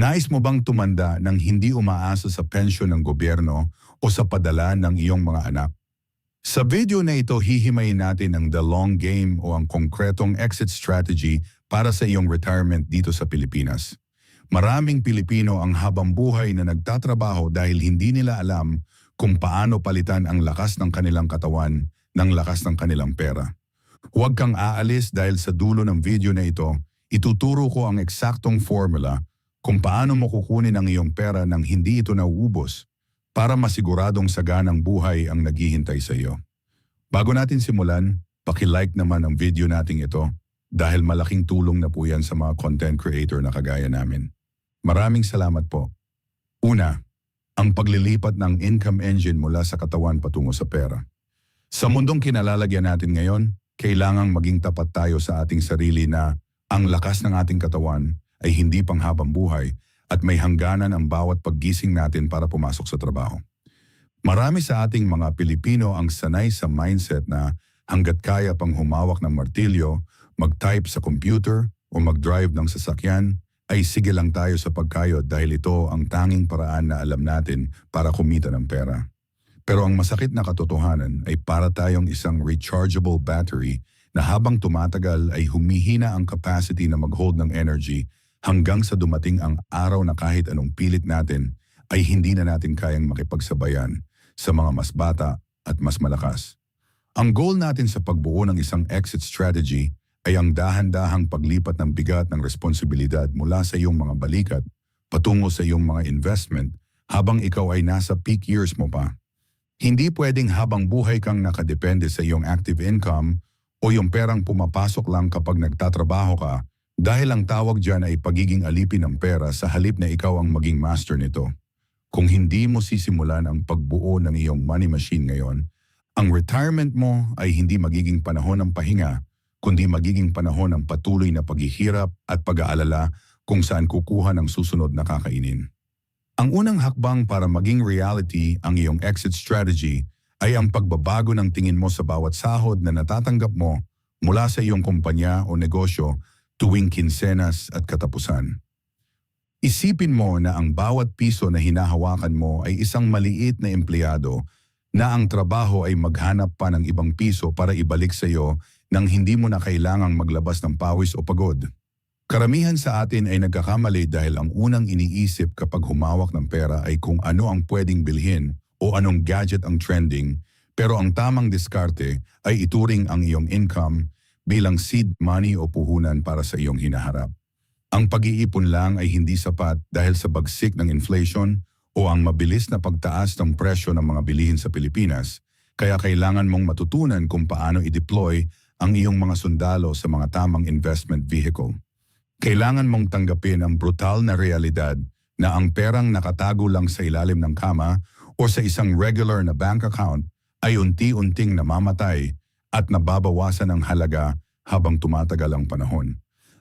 Nais mo bang tumanda ng hindi umaasa sa pensyon ng gobyerno o sa padala ng iyong mga anak? Sa video na ito, hihimayin natin ang the long game o ang konkretong exit strategy para sa iyong retirement dito sa Pilipinas. Maraming Pilipino ang habang buhay na nagtatrabaho dahil hindi nila alam kung paano palitan ang lakas ng kanilang katawan ng lakas ng kanilang pera. Huwag kang aalis dahil sa dulo ng video na ito, ituturo ko ang eksaktong formula kung paano mo kukunin ang iyong pera nang hindi ito nauubos para masiguradong saganang buhay ang naghihintay sa iyo. Bago natin simulan, paki-like naman ang video nating ito dahil malaking tulong na po yan sa mga content creator na kagaya namin. Maraming salamat po. Una, ang paglilipat ng income engine mula sa katawan patungo sa pera. Sa mundong kinalalagyan natin ngayon, kailangang maging tapat tayo sa ating sarili na ang lakas ng ating katawan ay hindi panghabang buhay at may hangganan ang bawat paggising natin para pumasok sa trabaho. Marami sa ating mga Pilipino ang sanay sa mindset na hanggat kaya pang humawak ng martilyo, mag-type sa computer o mag-drive ng sasakyan, ay sige lang tayo sa pagkayod dahil ito ang tanging paraan na alam natin para kumita ng pera. Pero ang masakit na katotohanan ay para tayong isang rechargeable battery na habang tumatagal ay humihina ang capacity na mag-hold ng energy hanggang sa dumating ang araw na kahit anong pilit natin ay hindi na natin kayang makipagsabayan sa mga mas bata at mas malakas. Ang goal natin sa pagbuo ng isang exit strategy ay ang dahan-dahang paglipat ng bigat ng responsibilidad mula sa iyong mga balikat patungo sa iyong mga investment habang ikaw ay nasa peak years mo pa. Hindi pwedeng habang buhay kang nakadepende sa iyong active income o yung perang pumapasok lang kapag nagtatrabaho ka dahil ang tawag dyan ay pagiging alipin ng pera sa halip na ikaw ang maging master nito. Kung hindi mo sisimulan ang pagbuo ng iyong money machine ngayon, ang retirement mo ay hindi magiging panahon ng pahinga, kundi magiging panahon ng patuloy na paghihirap at pag-aalala kung saan kukuha ng susunod na kakainin. Ang unang hakbang para maging reality ang iyong exit strategy ay ang pagbabago ng tingin mo sa bawat sahod na natatanggap mo mula sa iyong kumpanya o negosyo tuwing kinsenas at katapusan. Isipin mo na ang bawat piso na hinahawakan mo ay isang maliit na empleyado na ang trabaho ay maghanap pa ng ibang piso para ibalik sa iyo nang hindi mo na kailangang maglabas ng pawis o pagod. Karamihan sa atin ay nagkakamali dahil ang unang iniisip kapag humawak ng pera ay kung ano ang pwedeng bilhin o anong gadget ang trending, pero ang tamang diskarte ay ituring ang iyong income bilang seed money o puhunan para sa iyong hinaharap. Ang pag-iipon lang ay hindi sapat dahil sa bagsik ng inflation o ang mabilis na pagtaas ng presyo ng mga bilihin sa Pilipinas, kaya kailangan mong matutunan kung paano i-deploy ang iyong mga sundalo sa mga tamang investment vehicle. Kailangan mong tanggapin ang brutal na realidad na ang perang nakatago lang sa ilalim ng kama o sa isang regular na bank account ay unti-unting namamatay at nababawasan ang halaga habang tumatagal ang panahon.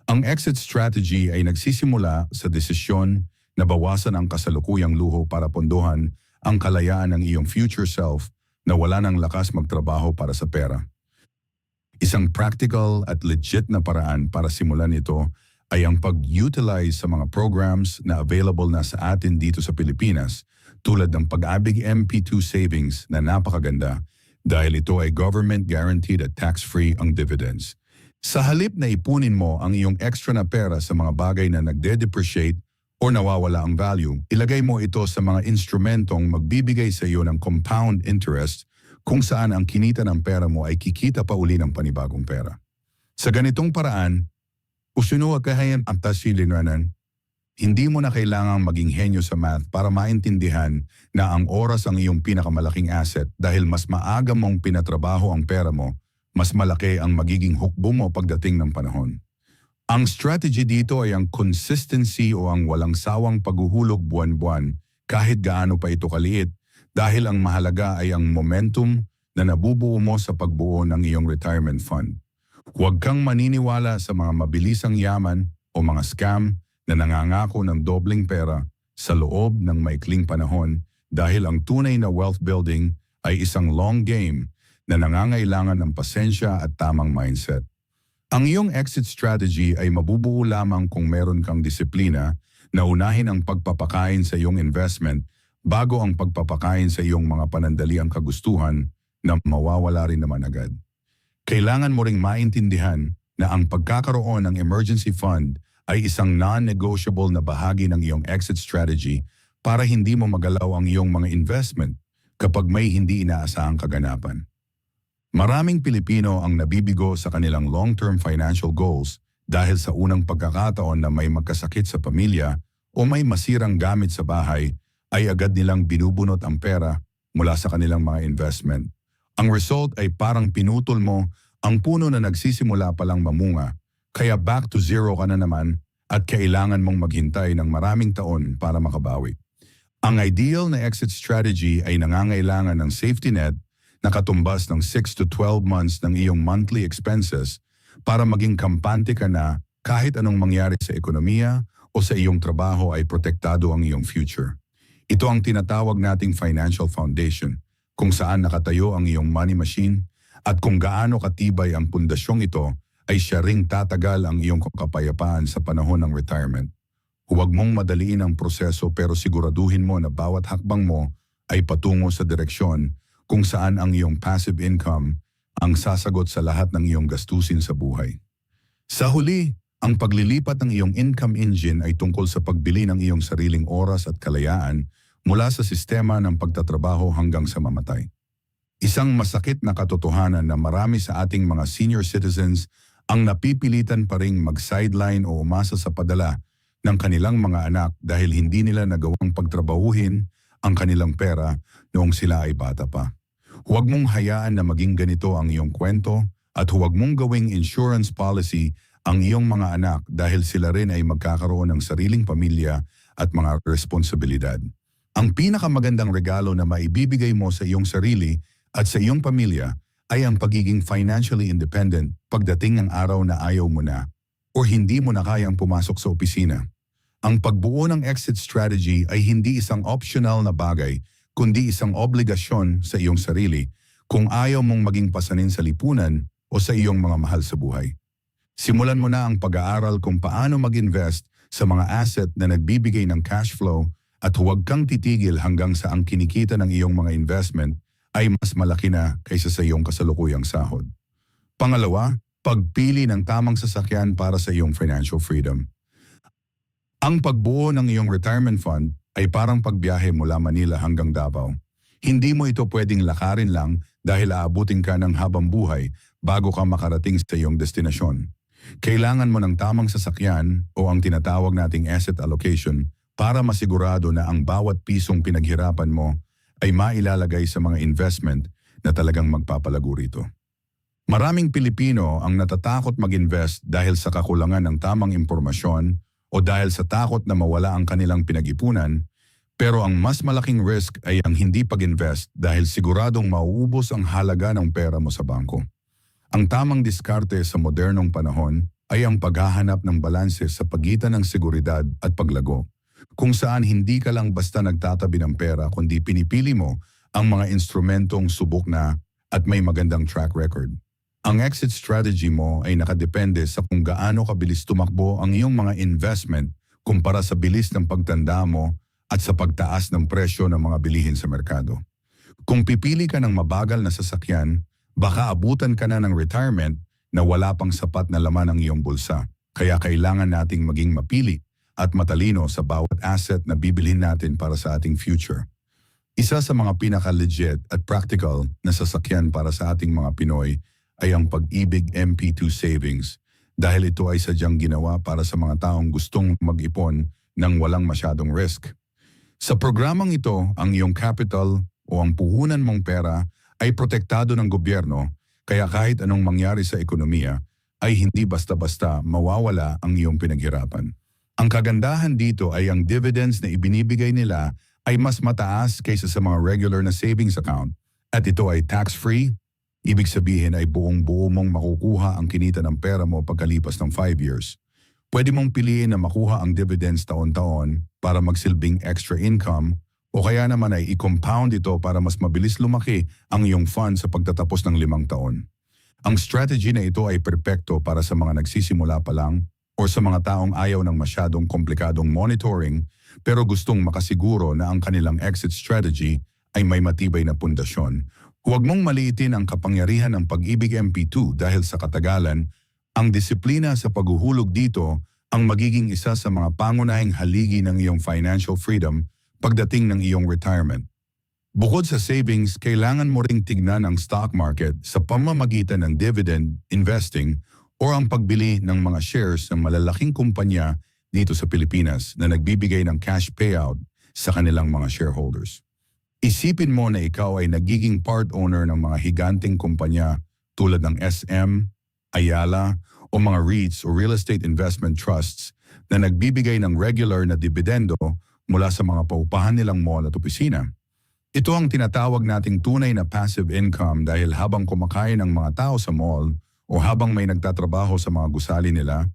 Ang exit strategy ay nagsisimula sa desisyon na bawasan ang kasalukuyang luho para pondohan ang kalayaan ng iyong future self na wala ng lakas magtrabaho para sa pera. Isang practical at legit na paraan para simulan ito ay ang pag-utilize sa mga programs na available na sa atin dito sa Pilipinas tulad ng Pag-abig MP2 Savings na napakaganda dahil ito ay government guaranteed at tax-free ang dividends. Sa halip na ipunin mo ang iyong extra na pera sa mga bagay na nagde-depreciate o nawawala ang value, ilagay mo ito sa mga instrumentong magbibigay sa iyo ng compound interest kung saan ang kinita ng pera mo ay kikita pa uli ng panibagong pera. Sa ganitong paraan, usunuwag kahayan ang tasilinanan, hindi mo na kailangang maging henyo sa math para maintindihan na ang oras ang iyong pinakamalaking asset dahil mas maaga mong pinatrabaho ang pera mo, mas malaki ang magiging hukbo mo pagdating ng panahon. Ang strategy dito ay ang consistency o ang walang sawang paghuhulog buwan-buwan kahit gaano pa ito kaliit dahil ang mahalaga ay ang momentum na nabubuo mo sa pagbuo ng iyong retirement fund. Huwag kang maniniwala sa mga mabilisang yaman o mga scam na nangangako ng dobleng pera sa loob ng maikling panahon dahil ang tunay na wealth building ay isang long game na nangangailangan ng pasensya at tamang mindset. Ang iyong exit strategy ay mabubuo lamang kung meron kang disiplina Naunahin ang pagpapakain sa iyong investment bago ang pagpapakain sa iyong mga panandaliang kagustuhan na mawawala rin naman agad. Kailangan mo ring maintindihan na ang pagkakaroon ng emergency fund ay isang non-negotiable na bahagi ng iyong exit strategy para hindi mo magalaw ang iyong mga investment kapag may hindi inaasahang kaganapan. Maraming Pilipino ang nabibigo sa kanilang long-term financial goals dahil sa unang pagkakataon na may magkasakit sa pamilya o may masirang gamit sa bahay ay agad nilang binubunot ang pera mula sa kanilang mga investment. Ang result ay parang pinutol mo ang puno na nagsisimula palang mamunga, kaya back to zero ka na naman at kailangan mong maghintay ng maraming taon para makabawi. Ang ideal na exit strategy ay nangangailangan ng safety net na katumbas ng 6 to 12 months ng iyong monthly expenses para maging kampante ka na kahit anong mangyari sa ekonomiya o sa iyong trabaho ay protektado ang iyong future. Ito ang tinatawag nating financial foundation, kung saan nakatayo ang iyong money machine at kung gaano katibay ang pundasyong ito ay siya ring tatagal ang iyong kapayapaan sa panahon ng retirement. Huwag mong madaliin ang proseso pero siguraduhin mo na bawat hakbang mo ay patungo sa direksyon kung saan ang iyong passive income ang sasagot sa lahat ng iyong gastusin sa buhay. Sa huli, ang paglilipat ng iyong income engine ay tungkol sa pagbili ng iyong sariling oras at kalayaan mula sa sistema ng pagtatrabaho hanggang sa mamatay. Isang masakit na katotohanan na marami sa ating mga senior citizens ang napipilitan pa ring mag-sideline o umasa sa padala ng kanilang mga anak dahil hindi nila nagawang pagtrabahuhin ang kanilang pera noong sila ay bata pa. Huwag mong hayaan na maging ganito ang iyong kwento at huwag mong gawing insurance policy ang iyong mga anak dahil sila rin ay magkakaroon ng sariling pamilya at mga responsibilidad. Ang pinakamagandang regalo na maibibigay mo sa iyong sarili at sa iyong pamilya ay ang pagiging financially independent pagdating ng araw na ayaw mo na o hindi mo na kayang pumasok sa opisina. Ang pagbuo ng exit strategy ay hindi isang optional na bagay kundi isang obligasyon sa iyong sarili kung ayaw mong maging pasanin sa lipunan o sa iyong mga mahal sa buhay. Simulan mo na ang pag-aaral kung paano mag-invest sa mga asset na nagbibigay ng cash flow at huwag kang titigil hanggang sa ang kinikita ng iyong mga investment ay mas malaki na kaysa sa iyong kasalukuyang sahod. Pangalawa, pagpili ng tamang sasakyan para sa iyong financial freedom. Ang pagbuo ng iyong retirement fund ay parang pagbiyahe mula Manila hanggang Davao. Hindi mo ito pwedeng lakarin lang dahil aabutin ka ng habang buhay bago ka makarating sa iyong destinasyon. Kailangan mo ng tamang sasakyan o ang tinatawag nating asset allocation para masigurado na ang bawat pisong pinaghirapan mo ay mailalagay sa mga investment na talagang magpapalago rito. Maraming Pilipino ang natatakot mag-invest dahil sa kakulangan ng tamang impormasyon o dahil sa takot na mawala ang kanilang pinag-ipunan, pero ang mas malaking risk ay ang hindi pag-invest dahil siguradong mauubos ang halaga ng pera mo sa bangko. Ang tamang diskarte sa modernong panahon ay ang paghahanap ng balanse sa pagitan ng seguridad at paglago, kung saan hindi ka lang basta nagtatabi ng pera kundi pinipili mo ang mga instrumentong subok na at may magandang track record. Ang exit strategy mo ay nakadepende sa kung gaano kabilis tumakbo ang iyong mga investment kumpara sa bilis ng pagtanda mo at sa pagtaas ng presyo ng mga bilihin sa merkado. Kung pipili ka ng mabagal na sasakyan, baka abutan ka na ng retirement na wala pang sapat na laman ang iyong bulsa. Kaya kailangan nating maging mapili at matalino sa bawat asset na bibilhin natin para sa ating future. Isa sa mga pinaka-legit at practical na sasakyan para sa ating mga Pinoy ay ang Pag-ibig MP2 Savings dahil ito ay sadyang ginawa para sa mga taong gustong mag-ipon ng walang masyadong risk. Sa programang ito, ang iyong capital o ang puhunan mong pera ay protektado ng gobyerno kaya kahit anong mangyari sa ekonomiya ay hindi basta-basta mawawala ang iyong pinaghirapan. Ang kagandahan dito ay ang dividends na ibinibigay nila ay mas mataas kaysa sa mga regular na savings account at ito ay tax-free. Ibig sabihin ay buong-buo mong makukuha ang kinita ng pera mo pagkalipas ng 5 years. Pwede mong piliin na makuha ang dividends taon-taon para magsilbing extra income o kaya naman ay i-compound ito para mas mabilis lumaki ang iyong fund sa pagtatapos ng 5 taon. Ang strategy na ito ay perpekto para sa mga nagsisimula pa lang o sa mga taong ayaw ng masyadong komplikadong monitoring pero gustong makasiguro na ang kanilang exit strategy ay may matibay na pundasyon. Huwag mong maliitin ang kapangyarihan ng Pag-ibig MP2 dahil sa katagalan, ang disiplina sa paghuhulog dito ang magiging isa sa mga pangunahing haligi ng iyong financial freedom pagdating ng iyong retirement. Bukod sa savings, kailangan mo ring tignan ang stock market sa pamamagitan ng dividend investing o ang pagbili ng mga shares ng malalaking kumpanya dito sa Pilipinas na nagbibigay ng cash payout sa kanilang mga shareholders. Isipin mo na ikaw ay nagiging part owner ng mga higanting kumpanya tulad ng SM, Ayala o mga REITs o real estate investment trusts na nagbibigay ng regular na dividendo mula sa mga paupahan nilang mall at opisina. Ito ang tinatawag nating tunay na passive income dahil habang kumakain ang mga tao sa mall o habang may nagtatrabaho sa mga gusali nila,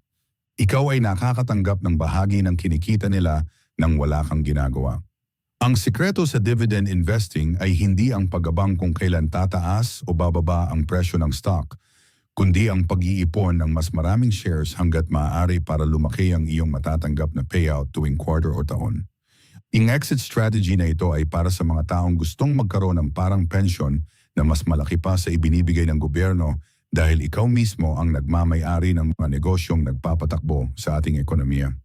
ikaw ay nakakatanggap ng bahagi ng kinikita nila nang wala kang ginagawa. Ang sikreto sa dividend investing ay hindi ang pag-abang kung kailan tataas o bababa ang presyo ng stock, kundi ang pag-iipon ng mas maraming shares hanggat maaari para lumaki ang iyong matatanggap na payout tuwing quarter o taon. Ang exit strategy na ito ay para sa mga taong gustong magkaroon ng parang pension na mas malaki pa sa ibinibigay ng gobyerno dahil ikaw mismo ang nagmamay-ari ng mga negosyong nagpapatakbo sa ating ekonomiya.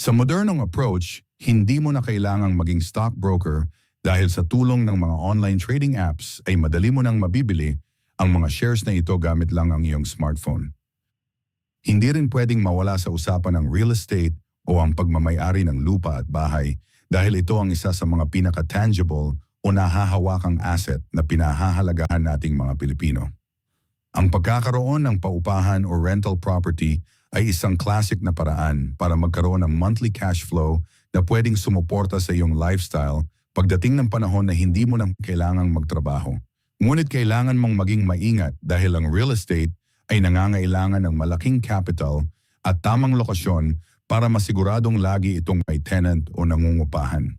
Sa modernong approach, hindi mo na kailangang maging stockbroker dahil sa tulong ng mga online trading apps ay madali mo nang mabibili ang mga shares na ito gamit lang ang iyong smartphone. Hindi rin pwedeng mawala sa usapan ng real estate o ang pagmamay-ari ng lupa at bahay dahil ito ang isa sa mga pinaka-tangible o nahahawakang asset na pinahahalagahan nating mga Pilipino. Ang pagkakaroon ng paupahan o rental property ay isang classic na paraan para magkaroon ng monthly cash flow na pwedeng sumuporta sa iyong lifestyle pagdating ng panahon na hindi mo na kailangang magtrabaho. Ngunit kailangan mong maging maingat dahil ang real estate ay nangangailangan ng malaking capital at tamang lokasyon para masiguradong lagi itong may tenant o nangungupahan.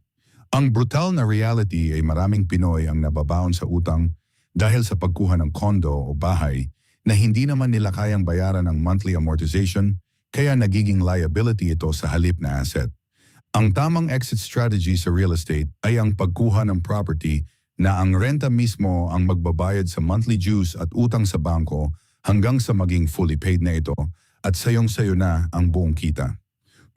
Ang brutal na reality ay maraming Pinoy ang nababaon sa utang dahil sa pagkuha ng kondo o bahay na hindi naman nila kayang bayaran ng monthly amortization kaya nagiging liability ito sa halip na asset. Ang tamang exit strategy sa real estate ay ang pagkuha ng property na ang renta mismo ang magbabayad sa monthly dues at utang sa bangko hanggang sa maging fully paid na ito at sayong-sayo na ang buong kita.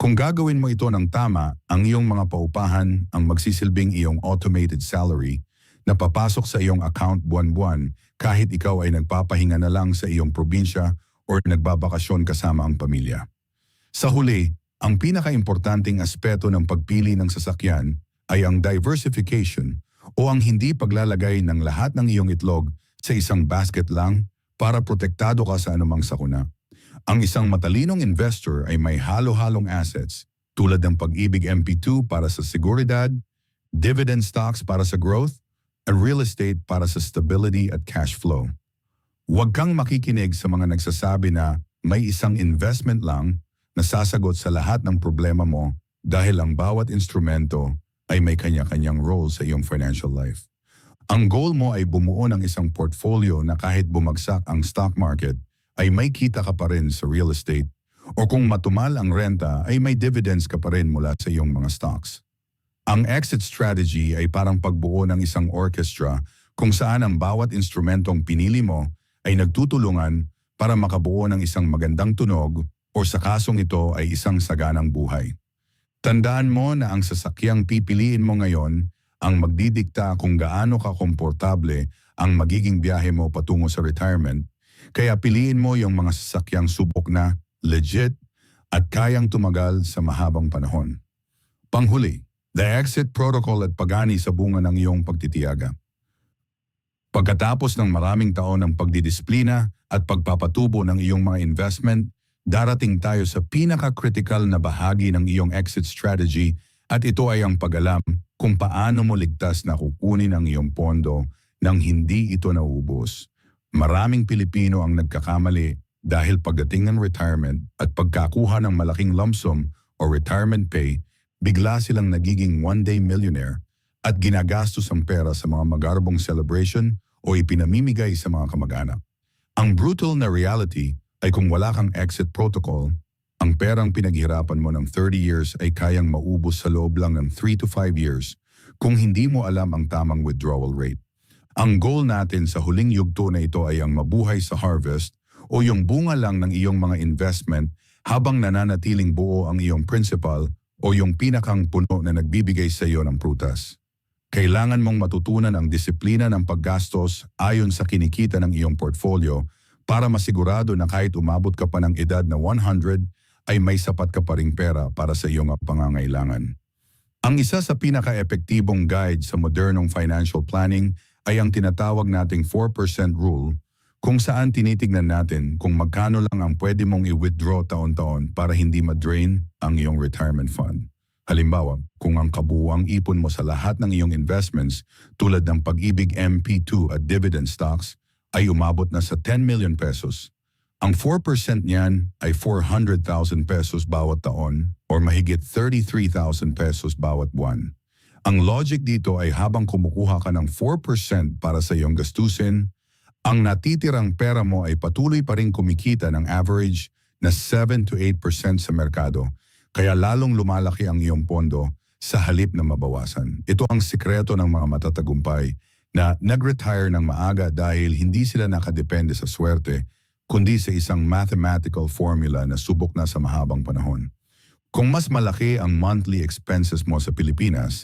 Kung gagawin mo ito ng tama, ang iyong mga paupahan ang magsisilbing iyong automated salary na papasok sa iyong account buwan-buwan kahit ikaw ay nagpapahinga na lang sa iyong probinsya o nagbabakasyon kasama ang pamilya. Sa huli, ang pinaka-importanting aspeto ng pagpili ng sasakyan ay ang diversification o ang hindi paglalagay ng lahat ng iyong itlog sa isang basket lang para protektado ka sa anumang sakuna. Ang isang matalinong investor ay may halo-halong assets tulad ng Pag-ibig MP2 para sa seguridad, dividend stocks para sa growth, at real estate para sa stability at cash flow. Huwag kang makikinig sa mga nagsasabi na may isang investment lang na sasagot sa lahat ng problema mo dahil ang bawat instrumento ay may kanya-kanyang role sa iyong financial life. Ang goal mo ay bumuo ng isang portfolio na kahit bumagsak ang stock market ay may kita ka pa rin sa real estate o kung matumal ang renta ay may dividends ka pa rin mula sa iyong mga stocks. Ang exit strategy ay parang pagbuo ng isang orchestra kung saan ang bawat instrumentong pinili mo ay nagtutulungan para makabuo ng isang magandang tunog o sa kasong ito ay isang saganang buhay. Tandaan mo na ang sasakyang pipiliin mo ngayon ang magdidikta kung gaano ka komportable ang magiging biyahe mo patungo sa retirement, kaya piliin mo yung mga sasakyang subok na, legit, at kayang tumagal sa mahabang panahon. Panghuli, the exit protocol at pagani sa bunga ng iyong pagtitiyaga. Pagkatapos ng maraming taon ng pagdidisiplina at pagpapatubo ng iyong mga investment, darating tayo sa pinaka-critical na bahagi ng iyong exit strategy at ito ay ang pag-alam kung paano mo ligtas na kukunin ang iyong pondo nang hindi ito naubos. Maraming Pilipino ang nagkakamali dahil pagdating ng retirement at pagkakuha ng malaking lump sum o retirement pay, bigla silang nagiging one-day millionaire at ginagastos ang pera sa mga magarbong celebration o ipinamimigay sa mga kamag-anak. Ang brutal na reality ay kung wala kang exit protocol, Ang perang pinaghirapan mo ng 30 years ay kayang maubos sa loob lang ng 3 to 5 years kung hindi mo alam ang tamang withdrawal rate. Ang goal natin sa huling yugto na ito ay ang mabuhay sa harvest o yung bunga lang ng iyong mga investment habang nananatiling buo ang iyong principal o yung pinakang puno na nagbibigay sa iyo ng prutas. Kailangan mong matutunan ang disiplina ng paggastos ayon sa kinikita ng iyong portfolio para masigurado na kahit umabot ka pa ng edad na 100 ay may sapat ka pa ring pera para sa iyong pangangailangan. Ang isa sa pinaka-epektibong guide sa modernong financial planning ay ang tinatawag nating 4% rule kung saan tinitignan natin kung magkano lang ang pwede mong i-withdraw taon-taon para hindi ma-drain ang iyong retirement fund. Halimbawa, kung ang kabuuang ipon mo sa lahat ng iyong investments tulad ng Pag-ibig MP2 at dividend stocks ay umabot na sa 10 million pesos, ang 4% niyan ay 400,000 pesos bawat taon or mahigit 33,000 pesos bawat buwan. Ang logic dito ay habang kumukuha ka ng 4% para sa iyong gastusin, ang natitirang pera mo ay patuloy pa rin kumikita ng average na 7 to 8% sa merkado. Kaya lalong lumalaki ang iyong pondo sa halip na mabawasan. Ito ang sikreto ng mga matatagumpay na nag-retire ng maaga dahil hindi sila nakadepende sa swerte, kundi sa isang mathematical formula na subok na sa mahabang panahon. Kung mas malaki ang monthly expenses mo sa Pilipinas,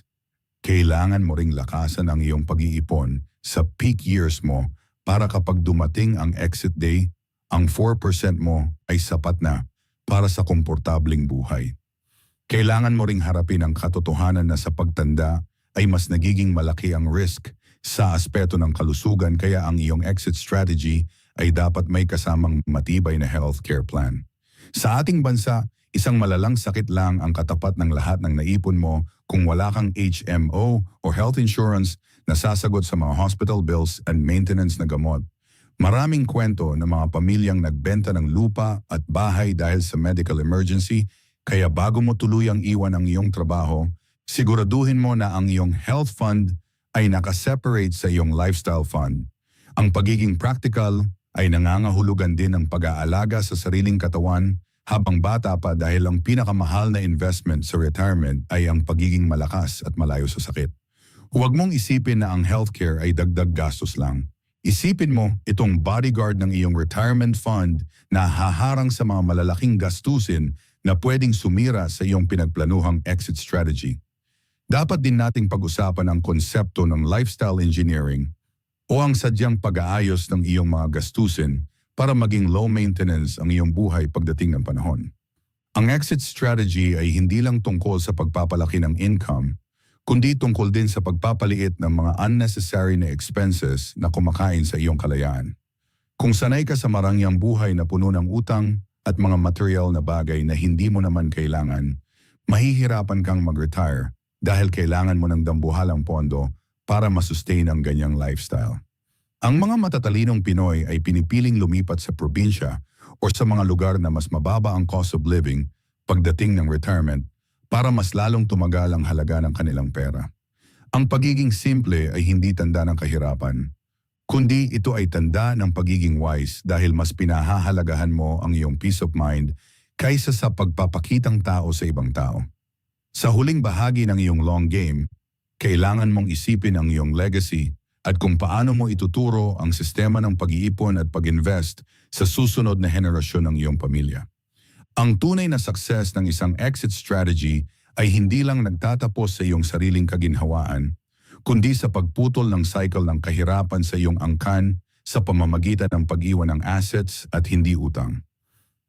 kailangan mo ring lakasan ang iyong pag-iipon sa peak years mo para kapag dumating ang exit day, ang 4% mo ay sapat na para sa komportabling buhay. Kailangan mo ring harapin ang katotohanan na sa pagtanda ay mas nagiging malaki ang risk sa aspeto ng kalusugan kaya ang iyong exit strategy ay dapat may kasamang matibay na healthcare plan. Sa ating bansa, isang malalang sakit lang ang katapat ng lahat ng naipon mo kung wala kang HMO o health insurance na sasagot sa mga hospital bills and maintenance na gamot. Maraming kwento ng mga pamilyang nagbenta ng lupa at bahay dahil sa medical emergency, kaya bago mo tuluyang iwan ang iyong trabaho, siguraduhin mo na ang iyong health fund ay nakaseparate sa iyong lifestyle fund. Ang pagiging practical ay nangangahulugan din ng pag-aalaga sa sariling katawan habang bata pa dahil ang pinakamahal na investment sa retirement ay ang pagiging malakas at malayo sa sakit. Huwag mong isipin na ang healthcare ay dagdag gastos lang. Isipin mo itong bodyguard ng iyong retirement fund na haharang sa mga malalaking gastusin na pwedeng sumira sa iyong pinagplanuhang exit strategy. Dapat din nating pag-usapan ang konsepto ng lifestyle engineering o ang sadyang pag-aayos ng iyong mga gastusin para maging low maintenance ang iyong buhay pagdating ng panahon. Ang exit strategy ay hindi lang tungkol sa pagpapalaki ng income, kundi tungkol din sa pagpapaliit ng mga unnecessary na expenses na kumakain sa iyong kalayaan. Kung sanay ka sa marangyang buhay na puno ng utang at mga material na bagay na hindi mo naman kailangan, mahihirapan kang mag-retire dahil kailangan mo ng dambuhalang pondo para masustain ang ganyang lifestyle. Ang mga matatalinong Pinoy ay pinipiling lumipat sa probinsya o sa mga lugar na mas mababa ang cost of living pagdating ng retirement para mas lalong tumagal ang halaga ng kanilang pera. Ang pagiging simple ay hindi tanda ng kahirapan, kundi ito ay tanda ng pagiging wise dahil mas pinahahalagahan mo ang iyong peace of mind kaysa sa pagpapakitang tao sa ibang tao. Sa huling bahagi ng iyong long game, kailangan mong isipin ang iyong legacy at kung paano mo ituturo ang sistema ng pag-iipon at pag-invest sa susunod na henerasyon ng iyong pamilya. Ang tunay na success ng isang exit strategy ay hindi lang nagtatapos sa iyong sariling kaginhawaan, kundi sa pagputol ng cycle ng kahirapan sa iyong angkan sa pamamagitan ng pag-iwan ng assets at hindi utang.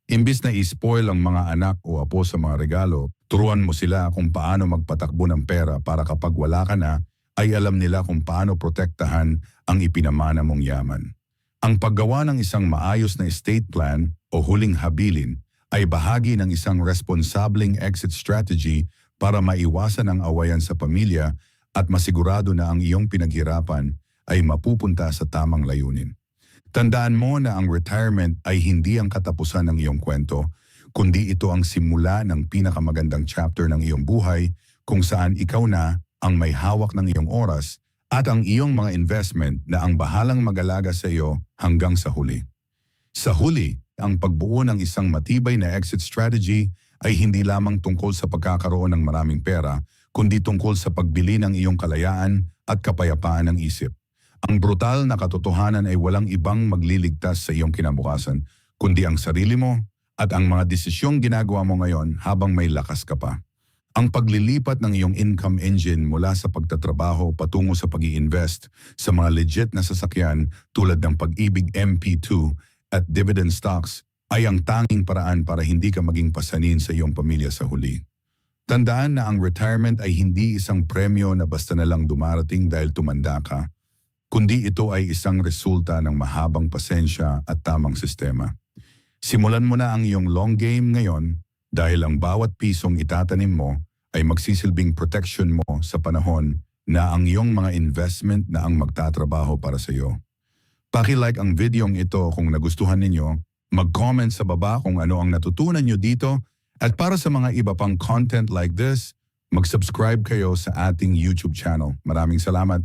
Imbis na i-spoil ang mga anak o apo sa mga regalo, turuan mo sila kung paano magpatakbo ng pera para kapag wala ka na, ay alam nila kung paano protektahan ang ipinamana mong yaman. Ang paggawa ng isang maayos na estate plan o huling habilin ay bahagi ng isang responsableng exit strategy para maiwasan ang awayan sa pamilya at masigurado na ang iyong pinaghirapan ay mapupunta sa tamang layunin. Tandaan mo na ang retirement ay hindi ang katapusan ng iyong kwento, kundi ito ang simula ng pinakamagandang chapter ng iyong buhay kung saan ikaw na ang may hawak ng iyong oras at ang iyong mga investment na ang bahalang mag-alaga sa iyo hanggang sa huli. Sa huli, ang pagbuo ng isang matibay na exit strategy ay hindi lamang tungkol sa pagkakaroon ng maraming pera, kundi tungkol sa pagbili ng iyong kalayaan at kapayapaan ng isip. Ang brutal na katotohanan ay walang ibang magliligtas sa iyong kinabukasan, kundi ang sarili mo at ang mga desisyong ginagawa mo ngayon habang may lakas ka pa. Ang paglilipat ng iyong income engine mula sa pagtatrabaho patungo sa pag-i-invest sa mga legit na sasakyan tulad ng Pag-ibig MP2 at dividend stocks ay ang tanging paraan para hindi ka maging pasanin sa iyong pamilya sa huli. Tandaan na ang retirement ay hindi isang premyo na basta na lang dumarating dahil tumanda ka, kundi ito ay isang resulta ng mahabang pasensya at tamang sistema. Simulan mo na ang iyong long game ngayon dahil ang bawat pisong itatanim mo ay magsisilbing protection mo sa panahon na ang iyong mga investment na ang magtatrabaho para sa iyo. Paki-like ang videong ito kung nagustuhan ninyo, mag-comment sa baba kung ano ang natutunan nyo dito, at para sa mga iba pang content like this, mag-subscribe kayo sa ating YouTube channel. Maraming salamat.